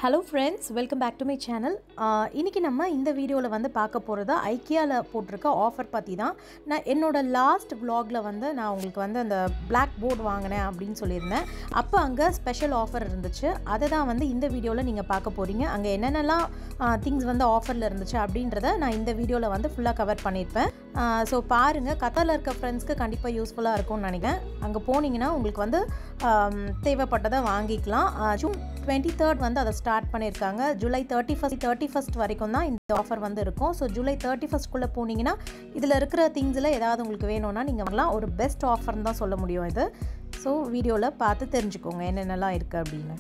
Hello friends, welcome back to my channel. இன்னைக்கு நம்ம இந்த வீடியோல வந்து பார்க்க போறது ஐக்கியால போட்டிருக்க ஆஃபர் பத்தி தான். நான் என்னோட லாஸ்ட் vlogல வந்து நான் உங்களுக்கு வந்து அந்த black board வாங்குனேன் அப்படினு சொல்லிருந்தேன். அப்ப அங்க ஸ்பெஷல் ஆஃபர் இருந்துச்சு. அத தான் வந்து இந்த வீடியோல நீங்க பார்க்க போறீங்க. அங்க என்னென்னலாம் திங்ஸ் வந்து ஆஃபர்ல இருந்துச்சு அப்படின்றத நான் இந்த வீடியோல வந்து ஃபுல்லா கவர் பண்ணிருப்பேன். சோ பாருங்க, கத்தார்ல இருக்க ஃப்ரெண்ட்ஸ்க்கு கண்டிப்பா யூஸ்ஃபுல்லா இருக்கும்னு நினைக்கிறேன். அங்க போனீங்கன்னா உங்களுக்கு வந்து தேவைப்பட்டதை வாங்கிக்கலாம். ஜூன் 23rd வந்து அதை ஸ்டார்ட் பண்ணியிருக்காங்க. ஜூலை 31st வரைக்கும் தான் இந்த ஆஃபர் வந்து இருக்கும். ஸோ ஜூலை 31st குள்ளே போனீங்கன்னா இதில் இருக்கிற திங்ஸில் ஏதாவது உங்களுக்கு வேணும்னா நீங்கள் வரலாம். ஒரு பெஸ்ட் ஆஃபர்னு தான் சொல்ல முடியும் இது. ஸோ வீடியோவில் பார்த்து தெரிஞ்சுக்கோங்க என்னென்னலாம் இருக்குது அப்படின்னு.